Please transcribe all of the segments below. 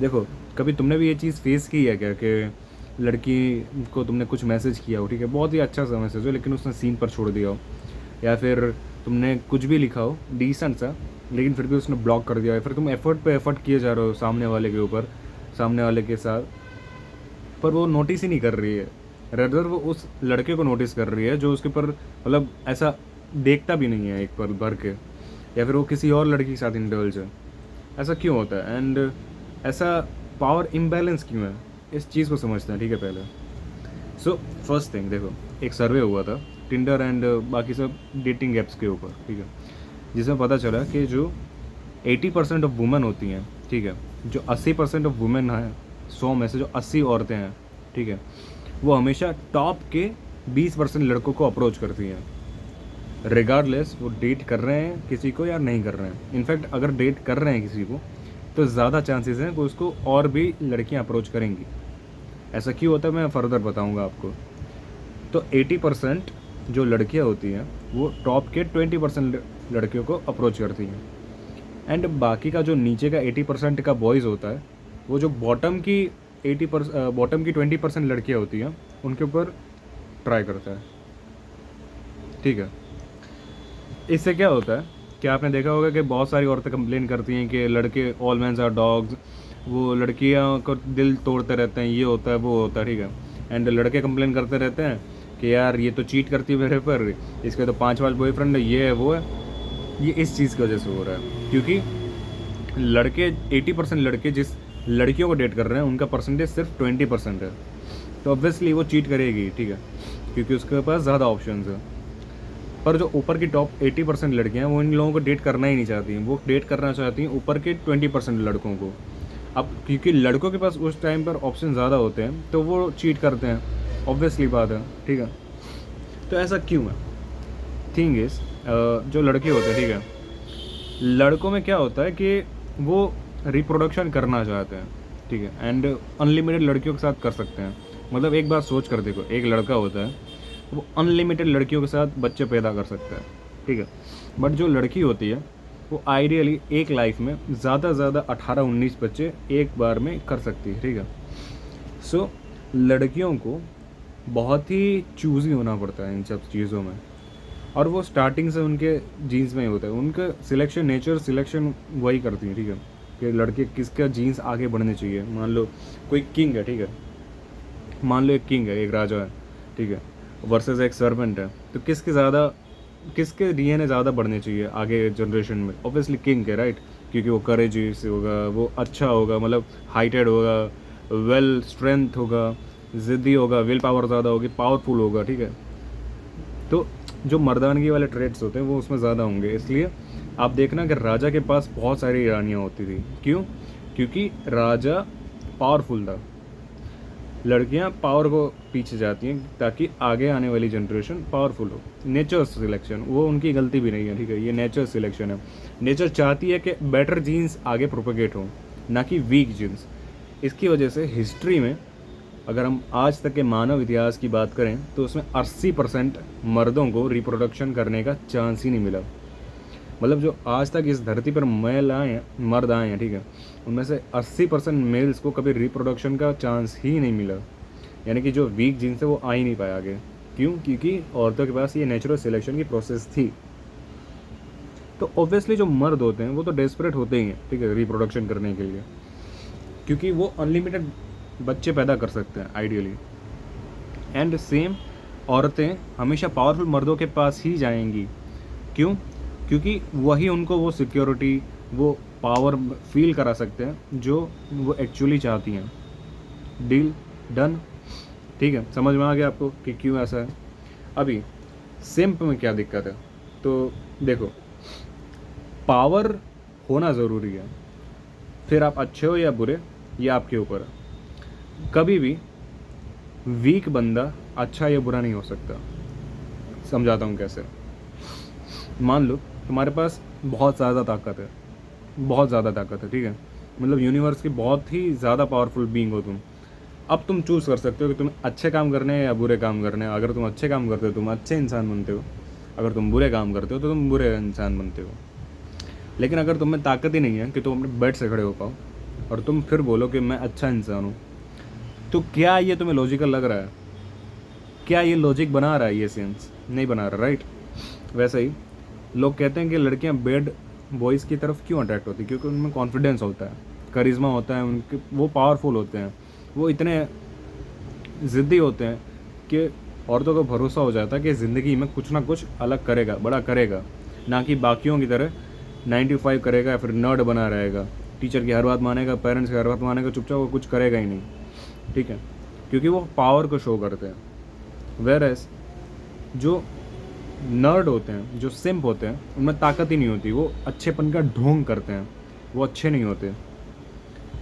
देखो, कभी तुमने भी ये चीज़ फेस की है क्या कि लड़की को तुमने कुछ मैसेज किया हो, ठीक है, बहुत ही अच्छा सा मैसेज हो, लेकिन उसने सीन पर छोड़ दिया हो, या फिर तुमने कुछ भी लिखा हो डिसेंट सा, लेकिन फिर भी उसने ब्लॉक कर दिया, या फिर तुम एफर्ट पे एफर्ट किए जा रहे हो सामने वाले के ऊपर, सामने वाले के साथ, पर वो नोटिस ही नहीं कर रही है। रदर वो उस लड़के को नोटिस कर रही है जो उसके ऊपर मतलब ऐसा देखता भी नहीं है एक पल भर के, या फिर वो किसी और लड़की के साथ इंडल्ज है। ऐसा क्यों होता है, एंड ऐसा पावर इम्बैलेंस क्यों है, इस चीज़ को समझते हैं, ठीक है पहले। सो फर्स्ट थिंग देखो, एक सर्वे हुआ था टिंडर एंड बाकी सब डेटिंग ऐप्स के ऊपर, ठीक है, जिसमें पता चला कि जो 80% ऑफ वुमेन होती हैं, ठीक है, जो 80% ऑफ वुमेन हैं, 100 में से जो 80 औरतें हैं, ठीक है, वो हमेशा टॉप के 20% लड़कों को अप्रोच करती हैं, रिगार्डलेस वो डेट कर रहे हैं किसी को या नहीं कर रहे हैं। इनफैक्ट अगर डेट कर रहे हैं किसी को तो ज़्यादा चांसेस हैं कि उसको और भी लड़कियां अप्रोच करेंगी। ऐसा क्यों होता है मैं फर्दर बताऊंगा आपको। तो 80% जो लड़कियां होती हैं वो टॉप के 20% लड़कियों को अप्रोच करती हैं, एंड बाकी का जो नीचे का 80% का बॉयज़ होता है, वो जो बॉटम की 20% लड़कियां होती हैं उनके ऊपर ट्राई करता है, ठीक है। इससे क्या होता है कि आपने देखा होगा कि बहुत सारी औरतें कंप्लेन करती हैं कि लड़के ऑल मेंस आर डॉग्स, वो लड़कियां को दिल तोड़ते रहते हैं, ये होता है वो होता है, ठीक है। एंड लड़के कंप्लेन करते रहते हैं कि यार ये तो चीट करती है मेरे पर, इसके तो 5 बॉयफ्रेंड है, ये है वो है। ये इस चीज़ की वजह से हो रहा है क्योंकि लड़के 80% लड़के जिस लड़कियों को डेट कर रहे हैं उनका परसेंटेज सिर्फ 20% है, तो ऑब्वियसली वो चीट करेगी, ठीक है, क्योंकि उसके पास ज़्यादा ऑप्शन है। पर जो ऊपर की टॉप 80% लड़कियां हैं वो इन लोगों को डेट करना ही नहीं चाहती हैं, वो डेट करना चाहती हैं ऊपर के 20% लड़कों को। अब क्योंकि लड़कों के पास उस टाइम पर ऑप्शन ज़्यादा होते हैं तो वो चीट करते हैं, ऑब्वियसली बात है, ठीक है। तो ऐसा क्यों है? थिंग इज़, जो लड़के होते हैं, ठीक है, लड़कों में क्या होता है कि वो रिप्रोडक्शन करना चाहते हैं, ठीक है, एंड अनलिमिटेड लड़कियों के साथ कर सकते हैं। मतलब एक बात सोच कर देखो, एक लड़का होता है वो अनलिमिटेड लड़कियों के साथ बच्चे पैदा कर सकता है, ठीक है। बट जो लड़की होती है वो आइडियली एक लाइफ में ज़्यादा से ज़्यादा 18-19 बच्चे एक बार में कर सकती है, ठीक है। सो लड़कियों को बहुत ही चूज़ी होना पड़ता है इन सब चीज़ों में, और वो स्टार्टिंग से उनके जीन्स में ही होता है, उनका सिलेक्शन, नेचर सिलेक्शन वही करती है, ठीक है, कि लड़के किसका जीन्स आगे बढ़ने चाहिए। मान लो कोई किंग है, ठीक है, मान लो एक किंग है, एक राजा है, ठीक है, वर्सेस एक सर्वेंट है, तो किसके डीएनए ज़्यादा बढ़ने चाहिए आगे जनरेशन में? ऑब्वियसली किंग के, राइट, क्योंकि वो करेजियस होगा, वो अच्छा होगा, मतलब हाइटेड होगा, वेल स्ट्रेंथ होगा, ज़िद्दी होगा, विल पावर ज़्यादा होगी, पावरफुल होगा, ठीक है। तो जो मर्दानगी वाले ट्रेड्स होते हैं वो उसमें ज़्यादा होंगे, इसलिए आप देखना कि राजा के पास बहुत सारी रानियाँ होती थी। क्यों? क्योंकि राजा पावरफुल था। लड़कियां पावर को पीछे जाती हैं ताकि आगे आने वाली जनरेशन पावरफुल हो। नेचर सिलेक्शन, वो उनकी गलती भी नहीं है, ठीक है, ये नेचर सिलेक्शन है। नेचर चाहती है कि बेटर जीन्स आगे प्रोपेगेट हों, ना कि वीक जीन्स। इसकी वजह से हिस्ट्री में अगर हम आज तक के मानव इतिहास की बात करें तो उसमें 80% मर्दों को रिप्रोडक्शन करने का चांस ही नहीं मिला। मतलब जो आज तक इस धरती पर मर्द आए हैं, ठीक है, उनमें से 80% मेल्स को कभी रिप्रोडक्शन का चांस ही नहीं मिला। यानी कि जो वीक जीन्स है वो आ ही नहीं पाया आगे। क्यों? क्योंकि औरतों के पास ये नेचुरल सिलेक्शन की प्रोसेस थी। तो ऑब्वियसली जो मर्द होते हैं वो तो डेस्परेट होते ही हैं, ठीक है, रिप्रोडक्शन करने के लिए, क्योंकि वो अनलिमिटेड बच्चे पैदा कर सकते हैं आइडियली। एंड सेम, औरतें हमेशा पावरफुल मर्दों के पास ही जाएंगी। क्यों? क्योंकि वही उनको वो सिक्योरिटी, वो पावर फील करा सकते हैं जो वो एक्चुअली चाहती हैं। डील डन, ठीक है, समझ में आ गया आपको कि क्यों ऐसा है। अभी सिंप में क्या दिक्कत है? तो देखो, पावर होना ज़रूरी है, फिर आप अच्छे हो या बुरे ये आपके ऊपर है। कभी भी वीक बंदा अच्छा या बुरा नहीं हो सकता। समझाता हूँ कैसे। मान लो तुम्हारे पास बहुत ज़्यादा ताकत है, बहुत ज़्यादा ताकत है, ठीक है, मतलब यूनिवर्स की बहुत ही ज़्यादा पावरफुल बीइंग हो तुम। अब तुम चूज़ कर सकते हो कि तुम्हें अच्छे काम करने हैं या बुरे काम करने हैं। अगर तुम अच्छे काम करते हो तुम अच्छे इंसान बनते हो, अगर तुम बुरे काम करते हो तो तुम बुरे इंसान बनते हो। लेकिन अगर तुम में ताकत ही नहीं है कि तुम अपने बेड से खड़े हो पाओ, और तुम फिर बोलो कि मैं अच्छा इंसान हूँ, तो क्या ये तुम्हें लॉजिकल लग रहा है? क्या ये लॉजिक बना रहा है? ये सेंस नहीं बना रहा, राइट? वैसे ही लोग कहते हैं कि लड़कियां बैड बॉयज़ की तरफ क्यों अट्रैक्ट होती है, क्योंकि उनमें कॉन्फिडेंस होता है, करिश्मा होता है उनके, वो पावरफुल होते हैं, वो इतने ज़िद्दी होते हैं कि औरतों को भरोसा हो जाता है कि ज़िंदगी में कुछ ना कुछ अलग करेगा, बड़ा करेगा, ना कि बाकियों की तरह 9 to 5 करेगा या फिर नर्ड बना रहेगा, टीचर की हर बात मानेगा, पेरेंट्स की हर बात मानेगा, चुपचाप वो कुछ करेगा ही नहीं, ठीक है? क्योंकि वो पावर को शो करते हैं। वेर एज जो नर्ड होते हैं, जो सिम्प होते हैं, उनमें ताकत ही नहीं होती, वो अच्छेपन का ढोंग करते हैं, वो अच्छे नहीं होते।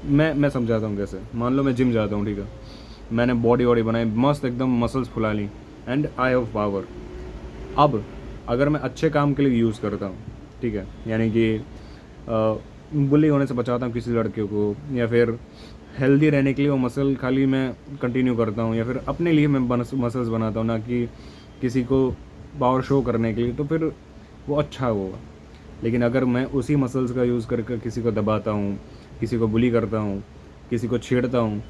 मैं समझाता हूँ कैसे। मान लो मैं जिम जाता हूँ, ठीक है, मैंने बॉडी वॉडी बनाई मस्त एकदम, मसल्स फुला ली एंड आई हैव पावर। अब अगर मैं अच्छे काम के लिए यूज़ करता हूँ, ठीक है, यानी कि बुली होने से बचाता हूँ किसी लड़के को, या फिर हेल्दी रहने के लिए वो मसल खाली मैं कंटिन्यू करता हूँ, या फिर अपने लिए मैं मसल्स बनाता हूँ, ना कि किसी को पावर शो करने के लिए, तो फिर वो अच्छा होगा। लेकिन अगर मैं उसी मसल्स का यूज़ करके किसी को दबाता हूँ, किसी को बुली करता हूँ, किसी को छेड़ता हूँ,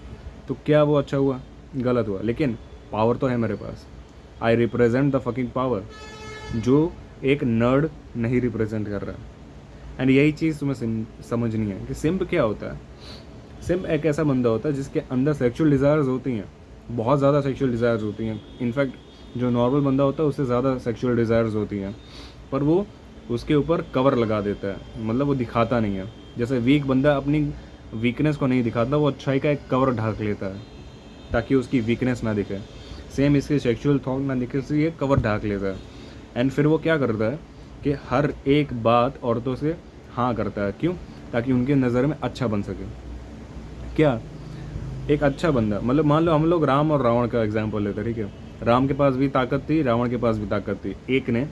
तो क्या वो अच्छा हुआ? गलत हुआ। लेकिन पावर तो है मेरे पास, I represent the fucking power, जो एक नर्ड नहीं रिप्रेजेंट कर रहा। एंड यही चीज़ तुम्हें समझनी है कि सिम्प क्या होता है। सिम्प एक ऐसा बंदा होता है जिसके अंदर सेक्सुअल डिज़ायर्स होती हैं, बहुत ज़्यादा सेक्सुअल डिज़ायर्स होती हैं। इनफैक्ट जो नॉर्मल बंदा होता है उससे ज़्यादा सेक्सुअल डिज़ायर्स होती हैं, पर वो उसके ऊपर कवर लगा देता है, मतलब वो दिखाता नहीं है। जैसे वीक बंदा अपनी वीकनेस को नहीं दिखाता, वो अच्छाई का एक कवर ढाक लेता है ताकि उसकी वीकनेस ना दिखे। सेम इसके सेक्सुअल थॉट ना दिखे, इसलिए ये कवर ढाक लेता है। एंड फिर वो क्या करता है कि हर एक बात औरतों से हाँ करता है। क्यों? ताकि उनके नज़र में अच्छा बन सके। क्या एक अच्छा बंदा, मतलब मान लो हम लोग राम और रावण का एग्जाम्पल लेते हैं, ठीक है? राम के पास भी ताकत थी, रावण के पास भी ताकत थी। एक ने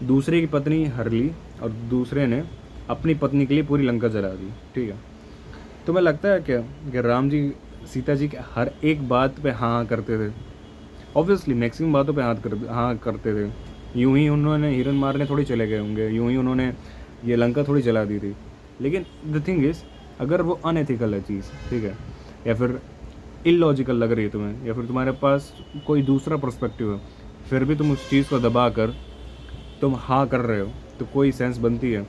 दूसरे की पत्नी हर ली और दूसरे ने अपनी पत्नी के लिए पूरी लंका जला दी, ठीक है? तुम्हें लगता है क्या कि राम जी सीता जी के हर एक बात पे हाँ करते थे? ऑब्वियसली मैक्सिमम बातों पे हाँ करते थे। यूं ही उन्होंने हिरन मारने थोड़ी चले गए होंगे, यूं ही उन्होंने ये लंका थोड़ी जला दी थी। लेकिन द थिंग इज़, अगर वो अनएथिकल है चीज़, ठीक है, या फिर इलॉजिकल लग रही है तुम्हें, या फिर तुम्हारे पास कोई दूसरा पर्सपेक्टिव है, फिर भी तुम उस चीज़ को दबा कर तुम हाँ कर रहे हो, तो कोई सेंस बनती है?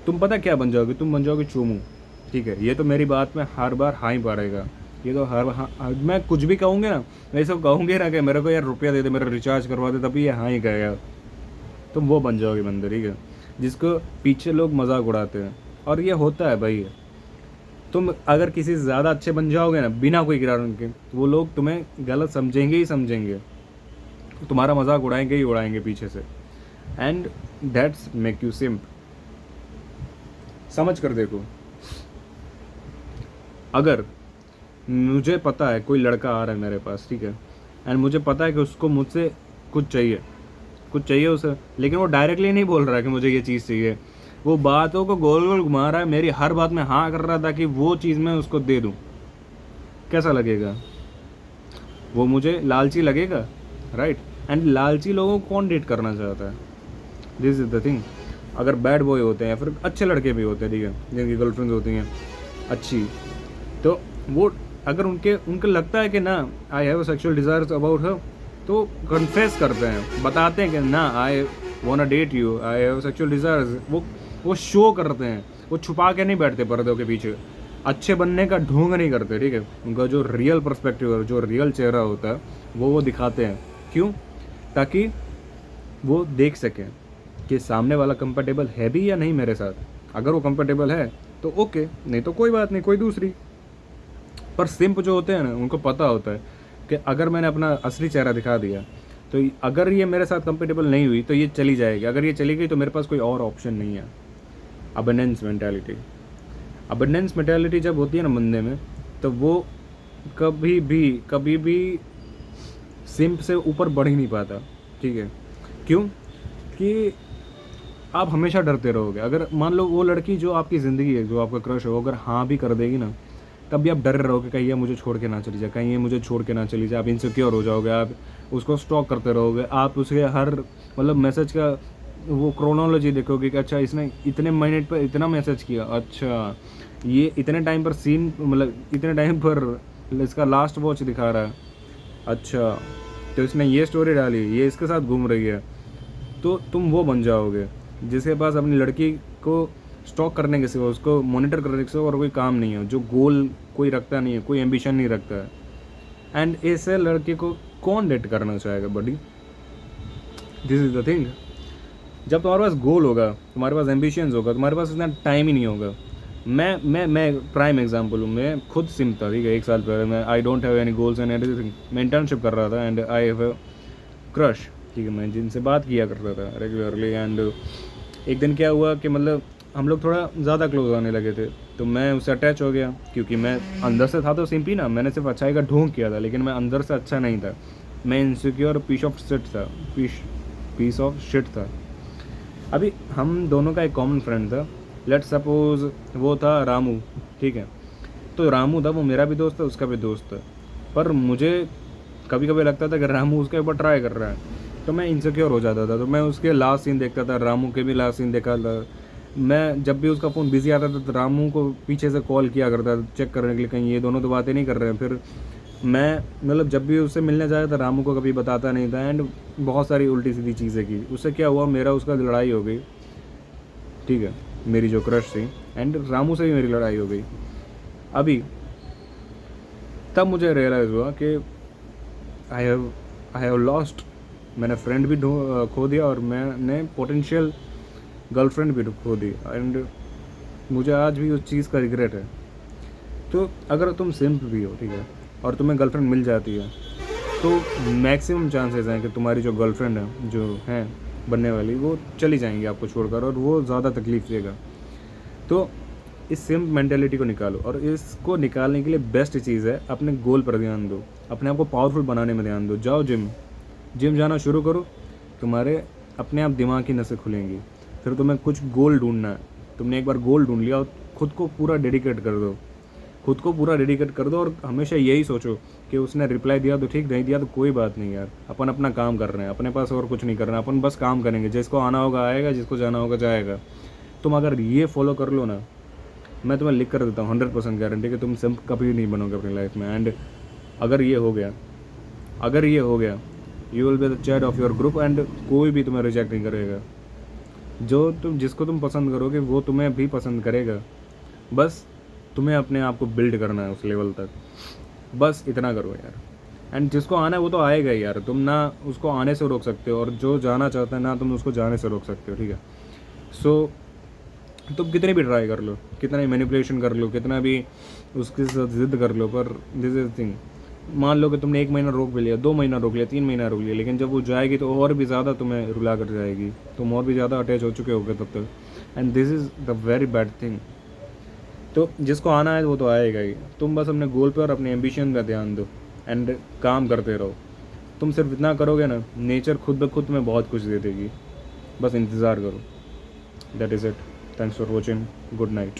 तुम पता क्या बन जाओगे? तुम बन जाओगे चोमू, ठीक है? ये तो मेरी बात में हर बार हाँ ही पड़ेगा, ये तो मैं कुछ भी कहूँगे ना, मैं सब कहूँगी ना कि मेरे को यार रुपया दे दे, मेरा रिचार्ज करवा दे, तभी ये हाँ ही कहेगा। तुम वो बन जाओगे बंदे, ठीक है, जिसको पीछे लोग मजाक उड़ाते हैं। और ये होता है भाई। तुम अगर किसी से ज़्यादा अच्छे बन जाओगे ना, बिना कोई कारण के, वो लोग तुम्हें गलत समझेंगे ही समझेंगे, तुम्हारा मजाक उड़ाएंगे ही उड़ाएंगे पीछे से। And that's make you simp. समझ कर देखो, अगर मुझे पता है कोई लड़का आ रहा है मेरे पास, ठीक है, एंड मुझे पता है कि उसको मुझसे कुछ चाहिए उसे, लेकिन वो डायरेक्टली नहीं बोल रहा है कि मुझे ये चीज़ चाहिए, वो बातों को गोल गोल घुमा रहा है, मेरी हर बात में हाँ कर रहा था कि वो चीज़ मैं उसको दे दूँ, कैसा लगेगा? वो मुझे लालची लगेगा, राइट? एंड लालची लोगों को कौन डेट करना चाहता है? This is the thing. अगर बैड बॉय होते हैं या फिर अच्छे लड़के भी होते हैं, ठीक है, जिनकी गर्लफ्रेंड्स होती हैं अच्छी, तो वो अगर उनके लगता है कि ना I have sexual desires about her, तो कन्फेस करते हैं, बताते हैं कि ना I want date you, I have sexual desires. वो शो करते हैं, वो छुपा के नहीं बैठते पर्दों के पीछे, अच्छे बनने का ढोंग नहीं करते, ठीक है? उनका जो रियल पर्सपेक्टिव है, जो रियल चेहरा होता है, वो दिखाते हैं। क्यों? ताकि वो देख सकें कि सामने वाला कंफर्टेबल है भी या नहीं मेरे साथ। अगर वो कंफर्टेबल है तो ओके, नहीं तो कोई बात नहीं, कोई दूसरी। पर सिंप जो होते हैं ना, उनको पता होता है कि अगर मैंने अपना असली चेहरा दिखा दिया, तो अगर ये मेरे साथ कंफर्टेबल नहीं हुई तो ये चली जाएगी, अगर ये चली गई तो मेरे पास कोई और ऑप्शन नहीं है। अबंडेंस मेंटालिटी जब होती है ना बंदे में, तो वो कभी भी सिंप से ऊपर बढ़ ही नहीं पाता, ठीक है? क्यों? कि आप हमेशा डरते रहोगे। अगर मान लो वो लड़की जो आपकी ज़िंदगी है, जो आपका क्रश हो, अगर हाँ भी कर देगी ना, तब भी आप डर रहोगे कहीं ये मुझे छोड़ के ना चली जाए, कहीं ये मुझे छोड़ के ना चली जाए। आप इनसिक्योर हो जाओगे, आप उसको स्टॉक करते रहोगे, आप उसके हर मतलब मैसेज का वो क्रोनोलॉजी देखोगे कि अच्छा इसने इतने मिनट पर इतना मैसेज किया, अच्छा ये इतने टाइम पर सीन, मतलब इतने टाइम पर इसका लास्ट वॉच दिखा रहा है, अच्छा तो इसने ये स्टोरी डाली, ये इसके साथ घूम रही है। तो तुम वो बन जाओगे जिसके पास अपनी लड़की को स्टॉक करने के सिवा, उसको मॉनिटर करने के सिवा और कोई काम नहीं है, जो गोल कोई रखता नहीं है, कोई एम्बिशन नहीं रखता है। एंड ऐसे लड़के को कौन डेट करना चाहेगा buddy? This is the thing. जब तुम्हारे पास गोल होगा, तुम्हारे पास एम्बिशंस होगा, तुम्हारे पास इतना टाइम ही नहीं होगा। मैं प्राइम एग्जांपल हूँ। मैं खुद सिम था, ठीक है, 1 साल पहले मैं I don't have any goals and everything. मैं इंटर्नशिप कर रहा था and I have a crush, ठीक है, मैं जिनसे बात किया करता था रेगुलरली। एंड एक दिन क्या हुआ कि मतलब हम लोग थोड़ा ज़्यादा क्लोज आने लगे थे, तो मैं उससे अटैच हो गया, क्योंकि मैं अंदर से था तो सिंपली ना, मैंने सिर्फ अच्छाई का ढोंग किया था, लेकिन मैं अंदर से अच्छा नहीं था। मैं इनसिक्योर पीस ऑफ शिट था, पीस ऑफ शिट था। अभी हम दोनों का एक कॉमन फ्रेंड था, लेट्स सपोज वो था रामू, ठीक है। तो रामू था, वो मेरा भी दोस्त था, उसका भी दोस्त था। पर मुझे कभी कभी लगता था कि रामू उसके ऊपर ट्राई कर रहा है, तो मैं इनसिक्योर हो जाता था। तो मैं उसके लास्ट सीन देखता था, रामू के भी लास्ट सीन देखा था। मैं जब भी उसका फ़ोन बिजी आता था तो रामू को पीछे से कॉल किया करता था चेक करने के लिए कहीं ये दोनों तो बातें नहीं कर रहे हैं। फिर मैं मतलब जब भी उससे मिलने जाया था रामू को कभी बताता नहीं था। एंड बहुत सारी उल्टी सीधी चीज़ें की। उससे क्या हुआ, मेरा उसका लड़ाई हो गई, ठीक है, मेरी जो क्रश थी, एंड रामू से भी मेरी लड़ाई हो गई। अभी तब मुझे रियलाइज़ हुआ कि आई हैव लॉस्ट। मैंने फ्रेंड भी खो दिया और मैंने पोटेंशियल गर्लफ्रेंड भी खो दी। एंड मुझे आज भी उस चीज़ का रिग्रेट है। तो अगर तुम सिंप भी हो, ठीक है, और तुम्हें गर्लफ्रेंड मिल जाती है, तो मैक्सिमम चांसेस हैं कि तुम्हारी जो गर्लफ्रेंड है, जो है बनने वाली, वो चली जाएंगी आपको छोड़कर, और वो ज़्यादा तकलीफ देगा। तो इस सिंप मेंटेलिटी को निकालो, और इसको निकालने के लिए बेस्ट चीज़ है अपने गोल पर ध्यान दो, अपने आप को पावरफुल बनाने में ध्यान दो। जाओ जिम जाना शुरू करो, तुम्हारे अपने आप दिमाग की नसें खुलेंगी। फिर तुम्हें कुछ गोल ढूंढना है, तुमने एक बार गोल ढूंढ लिया, खुद को पूरा डेडिकेट कर दो, खुद को पूरा डेडिकेट कर दो। और हमेशा यही सोचो कि उसने रिप्लाई दिया तो ठीक, नहीं दिया तो कोई बात नहीं यार, अपन अपना काम कर रहे हैं, अपने पास और कुछ नहीं करना, अपन बस काम करेंगे, जिसको आना होगा आएगा, जिसको जाना होगा जाएगा। तुम अगर ये फॉलो कर लो ना, मैं तुम्हें लिख कर देता हूँ 100% गारंटी कि तुम सिंप कभी नहीं बनोगे अपनी लाइफ में। एंड अगर ये हो गया you will be the chat off your group, and कोई भी तुम्हें रिजेक्ट नहीं करेगा। जिसको तुम पसंद करोगे वो तुम्हें भी पसंद करेगा। बस तुम्हें अपने आप को बिल्ड करना है उस लेवल तक, बस इतना करो यार। एंड जिसको आना है वो तो आएगा ही यार, तुम ना उसको आने से रोक सकते हो, और जो जाना चाहता है ना तुम उसको जाने से रोक सकते हो, ठीक है। सो तुम कितनी भी ट्राई कर लो, कितना भी मैनिपुलेशन कर लो, कितना भी उसके साथ जिद कर लो, पर दिस इज थिंग, मान लो कि तुमने 1 महीना रोक भी लिया, 2 महीना रोक लिया, 3 महीना रोक लिया, लेकिन जब वो जाएगी तो और भी ज़्यादा तुम्हें रुला कर जाएगी, तुम और भी ज़्यादा अटैच हो चुके होगे तब तक। And this is the very bad thing. तो जिसको आना है वो तो आएगा ही, तुम बस अपने गोल पे और अपने एम्बिशन पे ध्यान दो एंड काम करते रहो। तुम सिर्फ इतना करोगे ना, नेचर खुद ब खुद में बहुत कुछ दे देगी, बस इंतज़ार करो। That is it. Thanks for watching, good night.